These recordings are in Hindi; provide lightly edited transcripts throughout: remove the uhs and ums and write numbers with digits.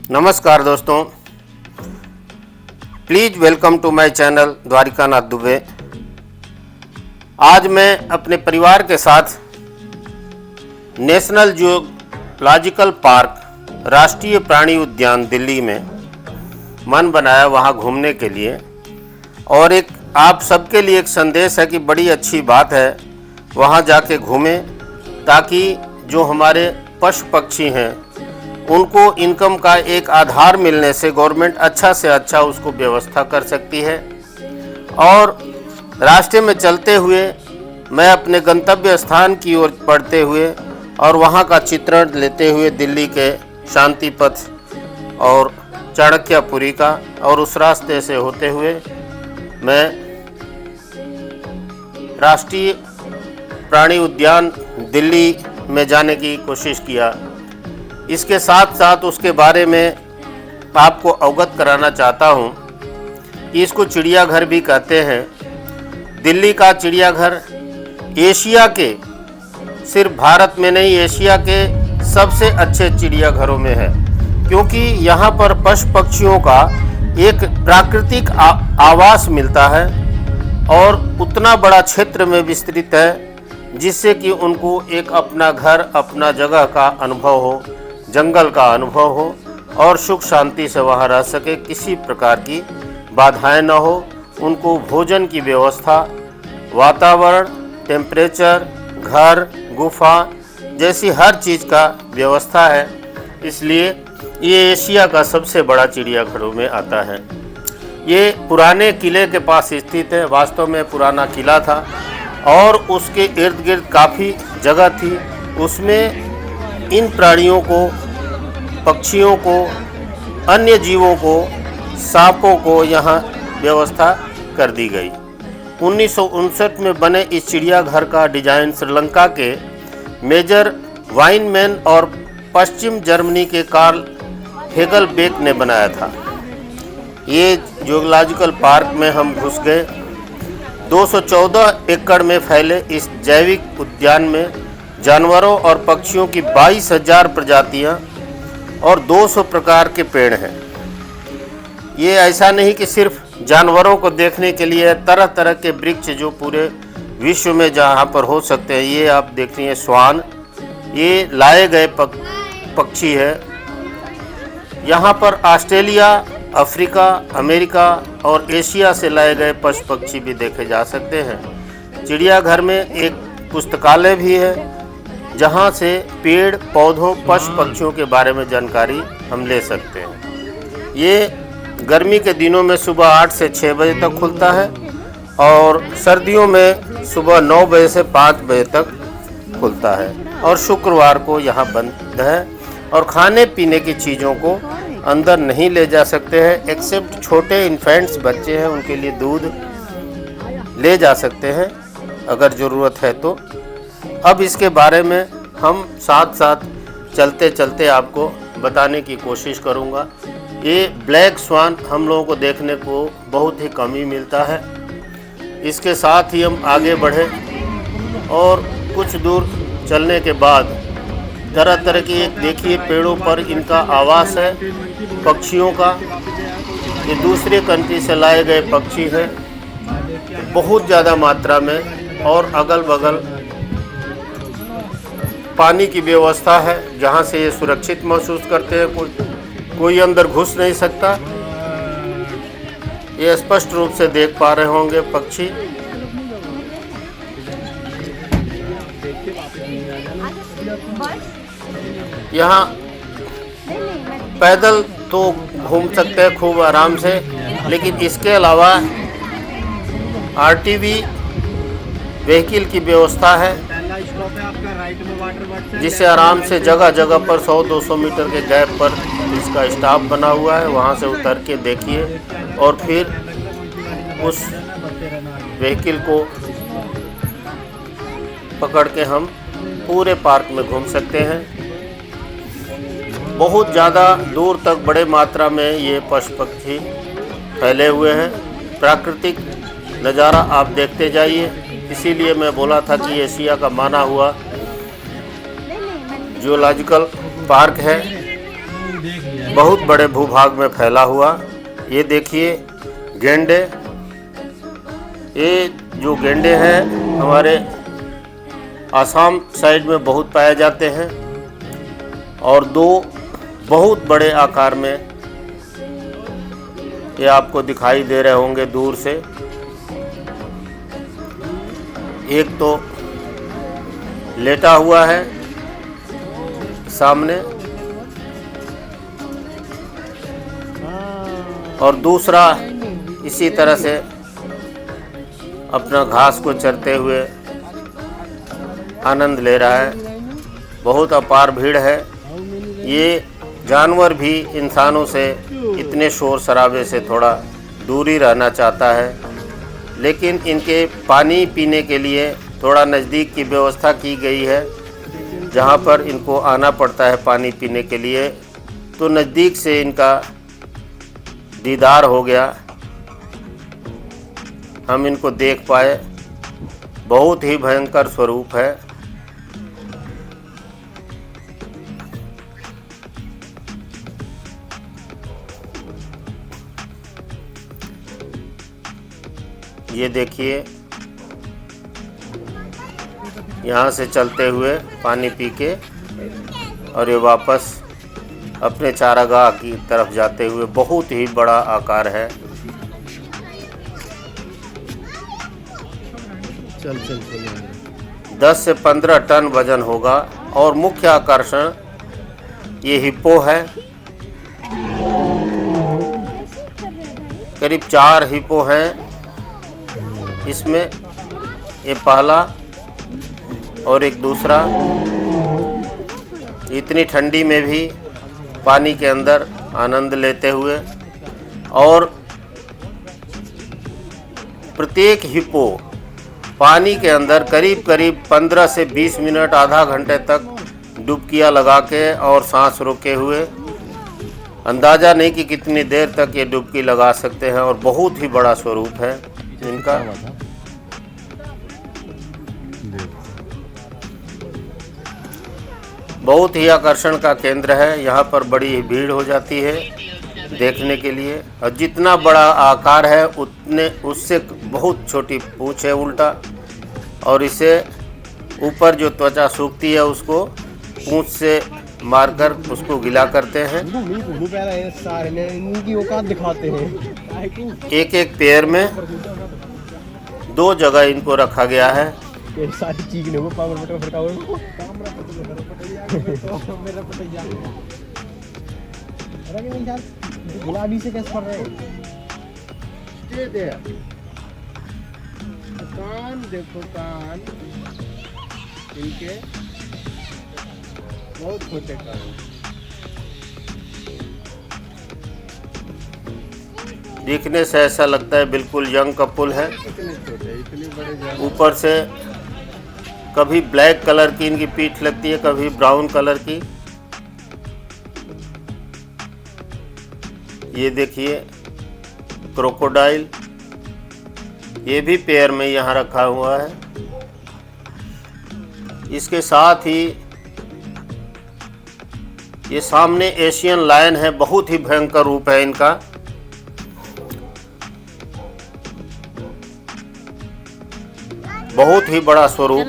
नमस्कार दोस्तों, please welcome to my channel Dwarikanath Dubey. आज मैं अपने परिवार के साथ नेशनल जूलॉजिकल पार्क राष्ट्रीय प्राणी उद्यान दिल्ली में मन बनाया वहाँ घूमने के लिए। और एक आप सबके लिए एक संदेश है कि बड़ी अच्छी बात है वहाँ जाके घूमें, ताकि जो हमारे पशु पक्षी हैं उनको इनकम का एक आधार मिलने से गवर्नमेंट अच्छा से अच्छा उसको व्यवस्था कर सकती है। और रास्ते में चलते हुए मैं अपने गंतव्य स्थान की ओर बढ़ते हुए और वहाँ का चित्रण लेते हुए दिल्ली के शांति पथ और चाणक्यपुरी का और उस रास्ते से होते हुए मैं राष्ट्रीय प्राणी उद्यान दिल्ली में जाने की कोशिश किया। इसके साथ साथ उसके बारे में आपको अवगत कराना चाहता हूँ कि इसको चिड़ियाघर भी कहते हैं। दिल्ली का चिड़ियाघर एशिया के, सिर्फ भारत में नहीं, एशिया के सबसे अच्छे चिड़ियाघरों में है, क्योंकि यहाँ पर पशु पक्षियों का एक प्राकृतिक आवास मिलता है और उतना बड़ा क्षेत्र में विस्तृत है जिससे कि उनको एक अपना घर, अपना जगह का अनुभव हो, जंगल का अनुभव हो और सुख शांति से वहाँ रह सके, किसी प्रकार की बाधाएं न हो। उनको भोजन की व्यवस्था, वातावरण, टेम्परेचर, घर, गुफा जैसी हर चीज़ का व्यवस्था है। इसलिए ये एशिया का सबसे बड़ा चिड़ियाघरों में आता है। ये पुराने किले के पास स्थित है, वास्तव में पुराना किला था और उसके इर्द गिर्द काफ़ी जगह थी। उसमें इन प्राणियों को, पक्षियों को, अन्य जीवों को, सांपों को यहाँ व्यवस्था कर दी गई। 1959 में बने इस चिड़ियाघर का डिजाइन श्रीलंका के मेजर वाइनमैन और पश्चिम जर्मनी के कार्ल हेगलबेक ने बनाया था। ये जूलॉजिकल पार्क में हम घुस गए। 214 एकड़ में फैले इस जैविक उद्यान में जानवरों और पक्षियों की 22,000 प्रजातियां और 200 प्रकार के पेड़ हैं। ये ऐसा नहीं कि सिर्फ जानवरों को देखने के लिए, तरह तरह के वृक्ष जो पूरे विश्व में जहाँ पर हो सकते हैं। ये आप देख रही हैं स्वान, ये लाए गए पक्षी है। यहाँ पर ऑस्ट्रेलिया, अफ्रीका, अमेरिका और एशिया से लाए गए पशु पक्षी भी देखे जा सकते हैं। चिड़ियाघर में एक पुस्तकालय भी है जहाँ से पेड़, पौधों, पशु पक्षियों के बारे में जानकारी हम ले सकते हैं। ये गर्मी के दिनों में सुबह 8 से 6 बजे तक खुलता है और सर्दियों में सुबह 9 बजे से 5 बजे तक खुलता है और शुक्रवार को यहाँ बंद है। और खाने पीने की चीज़ों को अंदर नहीं ले जा सकते हैं, एक्सेप्ट छोटे इन्फेंट्स बच्चे हैं उनके लिए दूध ले जा सकते हैं अगर ज़रूरत है तो। अब इसके बारे में हम साथ साथ चलते चलते आपको बताने की कोशिश करूंगा। ये ब्लैक स्वान हम लोगों को देखने को बहुत ही कम ही मिलता है। इसके साथ ही हम आगे बढ़े और कुछ दूर चलने के बाद तरह तरह की, एक देखिए पेड़ों पर इनका आवास है पक्षियों का। ये दूसरे कंट्री से लाए गए पक्षी हैं बहुत ज़्यादा मात्रा में। और अगल बगल पानी की व्यवस्था है जहाँ से ये सुरक्षित महसूस करते हैं, कोई अंदर घुस नहीं सकता। ये स्पष्ट रूप से देख पा रहे होंगे पक्षी। यहाँ पैदल तो घूम सकते हैं खूब आराम से, लेकिन इसके अलावा आरटीवी व्हीकल की व्यवस्था है जिससे आराम से जगह जगह पर 100-200 मीटर के गैप पर इसका स्टॉप बना हुआ है। वहाँ से उतर के देखिए और फिर उस व्हीकल को पकड़ के हम पूरे पार्क में घूम सकते हैं। बहुत ज़्यादा दूर तक बड़े मात्रा में ये पशु पक्षी फैले हुए हैं। प्राकृतिक नज़ारा आप देखते जाइए। इसीलिए मैं बोला था कि एशिया का माना हुआ जूलॉजिकल पार्क है। बहुत बड़े भूभाग में फैला हुआ। ये देखिए गेंडे, ये जो गेंडे हैं हमारे आसाम साइड में बहुत पाए जाते हैं और दो बहुत बड़े आकार में ये आपको दिखाई दे रहे होंगे दूर से। एक तो लेटा हुआ है सामने और दूसरा इसी तरह से अपना घास को चरते हुए आनंद ले रहा है। बहुत अपार भीड़ है। ये जानवर भी इंसानों से इतने शोर शराबे से थोड़ा दूरी रहना चाहता है, लेकिन इनके पानी पीने के लिए थोड़ा नज़दीक की व्यवस्था की गई है, जहाँ पर इनको आना पड़ता है पानी पीने के लिए। तो नज़दीक से इनका दीदार हो गया, हम इनको देख पाए। बहुत ही भयंकर स्वरूप है। ये देखिए यहाँ से चलते हुए पानी पी के और ये वापस अपने चारागाह की तरफ जाते हुए। बहुत ही बड़ा आकार है। चल 10 से 15 टन वजन होगा और मुख्य आकर्षण ये हिप्पो है। करीब 4 हिप्पो हैं इसमें, ये पहला और एक दूसरा। इतनी ठंडी में भी पानी के अंदर आनंद लेते हुए, और प्रत्येक हिप्पो पानी के अंदर करीब करीब 15 से 20 मिनट, आधा घंटे तक डुबकियां लगा के और सांस रोके हुए। अंदाज़ा नहीं कि कितनी देर तक ये डुबकी लगा सकते हैं, और बहुत ही बड़ा स्वरूप है इनका। बहुत ही आकर्षण का केंद्र है। यहाँ पर बड़ी भीड़ हो जाती है देखने के लिए, और जितना बड़ा आकार है उतने उससे बहुत छोटी पूंछ है उल्टा, और इसे ऊपर जो त्वचा सूखती है उसको पूंछ से मारकर उसको गिला करते हैं। इनकी औकात दिखाते हैं। एक एक पैर में 2 जगह इनको रखा गया है। ये सारी चीज ने वो पावर बटन फटका हुआ गुलाबी से कैसे पड़ रहे हैं। कान देखो, कान इनके बहुत छोटे कान। दिखने से ऐसा लगता है बिल्कुल यंग कपल है। ऊपर से कभी ब्लैक कलर की इनकी पीठ लगती है, कभी ब्राउन कलर की। ये देखिए क्रोकोडाइल, ये भी पेयर में यहाँ रखा हुआ है। इसके साथ ही ये सामने एशियन लायन है। बहुत ही भयंकर रूप है इनका। बहुत ही बड़ा स्वरूप।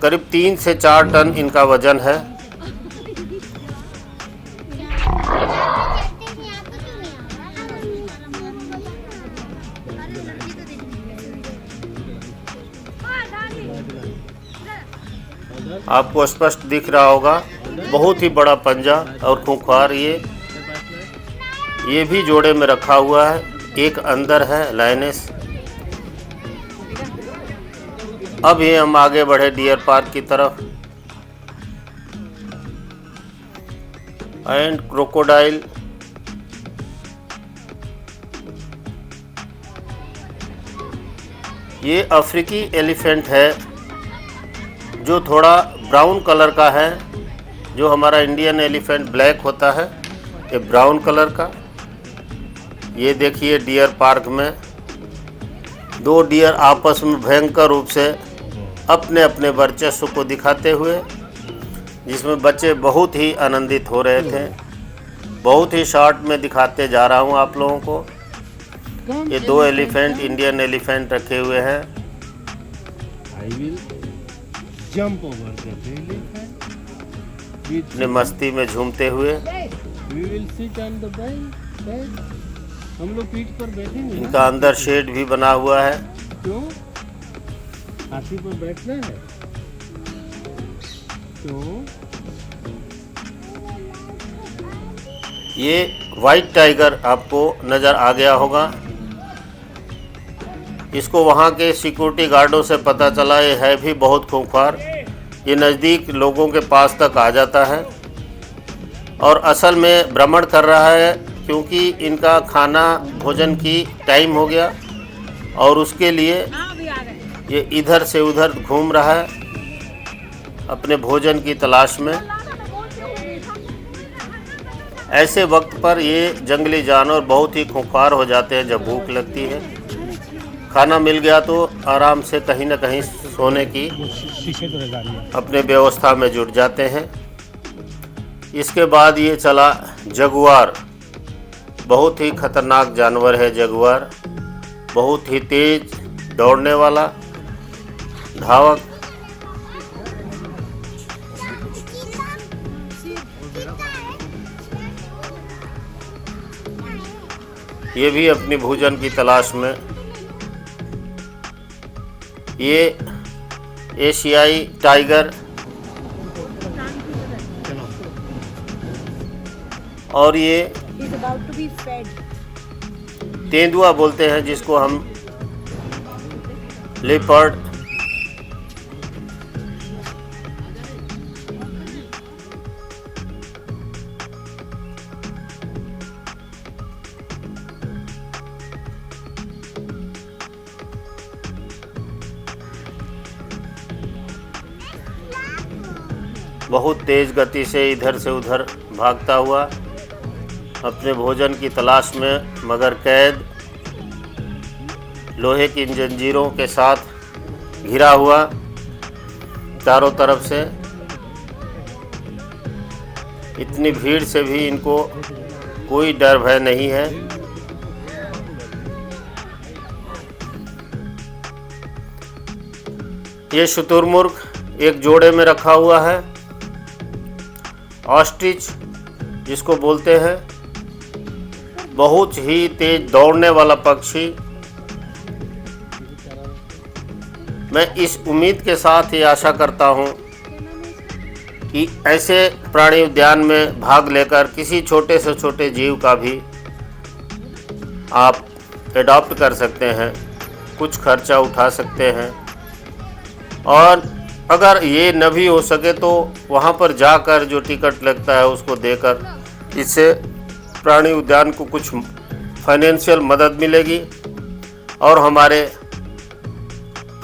करीब 3 से 4 टन इनका वजन है। आपको स्पष्ट दिख रहा होगा। बहुत ही बड़ा पंजा और खूंखार। ये भी जोड़े में रखा हुआ है। एक अंदर है लायनेस। अब ये हम आगे बढ़े डियर पार्क की तरफ। एंड क्रोकोडाइल, ये अफ्रीकी एलिफेंट है जो थोड़ा ब्राउन कलर का है। जो हमारा इंडियन एलिफेंट ब्लैक होता है, ये ब्राउन कलर का। ये देखिए डियर पार्क में 2 डियर आपस में भयंकर रूप से अपने अपने वर्चस्व को दिखाते हुए जिसमें बच्चे बहुत ही आनंदित हो रहे थे। बहुत ही शॉर्ट में दिखाते जा रहा हूँ आप लोगों को। ये 2 एलिफेंट, इंडियन एलिफेंट रखे हुए हैं। I will jump over the elephant. अपने मस्ती में झूमते हुए। We will sit on the bed. हम लोग पीठ पर बैठेंगे ना? इनका अंदर शेड भी बना हुआ है। क्यों? हाथी पर बैठना है तो ये वाइट टाइगर आपको नज़र आ गया होगा। इसको वहाँ के सिक्योरिटी गार्डों से पता चला ये है भी बहुत खूंखार। ये नज़दीक लोगों के पास तक आ जाता है और असल में भ्रमण कर रहा है, क्योंकि इनका खाना भोजन की टाइम हो गया और उसके लिए ये इधर से उधर घूम रहा है अपने भोजन की तलाश में। ऐसे वक्त पर ये जंगली जानवर बहुत ही खूंखार हो जाते हैं। जब भूख लगती है, खाना मिल गया तो आराम से कहीं ना कहीं सोने की अपने व्यवस्था में जुट जाते हैं। इसके बाद ये चला जगुआर। बहुत ही खतरनाक जानवर है जगुआर। बहुत ही तेज दौड़ने वाला धावक। ये भी अपनी भोजन की तलाश में। ये एशियाई टाइगर और ये तेंदुआ बोलते हैं जिसको हम लेपर्ड। बहुत तेज़ गति से इधर से उधर भागता हुआ अपने भोजन की तलाश में, मगर कैद लोहे की जंजीरों के साथ घिरा हुआ चारों तरफ से। इतनी भीड़ से भी इनको कोई डर भय नहीं है। ये शुतुरमुर्ग एक जोड़े में रखा हुआ है। ऑस्ट्रिच जिसको बोलते हैं, बहुत ही तेज दौड़ने वाला पक्षी। मैं इस उम्मीद के साथ ये आशा करता हूँ कि ऐसे प्राणी उद्यान में भाग लेकर किसी छोटे से छोटे जीव का भी आप एडॉप्ट कर सकते हैं, कुछ खर्चा उठा सकते हैं। और अगर ये न भी हो सके तो वहाँ पर जाकर जो टिकट लगता है उसको देकर इससे प्राणी उद्यान को कुछ फाइनेंशियल मदद मिलेगी और हमारे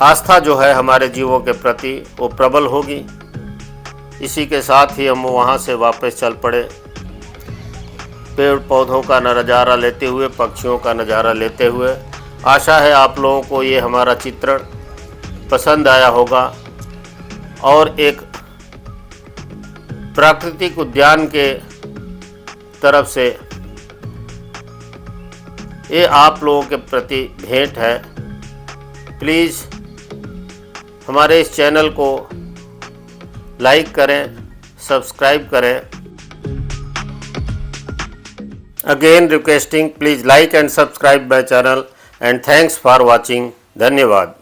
आस्था जो है हमारे जीवों के प्रति वो प्रबल होगी। इसी के साथ ही हम वहाँ से वापस चल पड़े, पेड़ पौधों का नज़ारा लेते हुए, पक्षियों का नज़ारा लेते हुए। आशा है आप लोगों को ये हमारा चित्रण पसंद आया होगा और एक प्राकृतिक उद्यान के तरफ से ये आप लोगों के प्रति भेंट है। प्लीज़ हमारे इस चैनल को लाइक करें, सब्सक्राइब करें। Again requesting, please like and subscribe my channel and thanks for watching. धन्यवाद।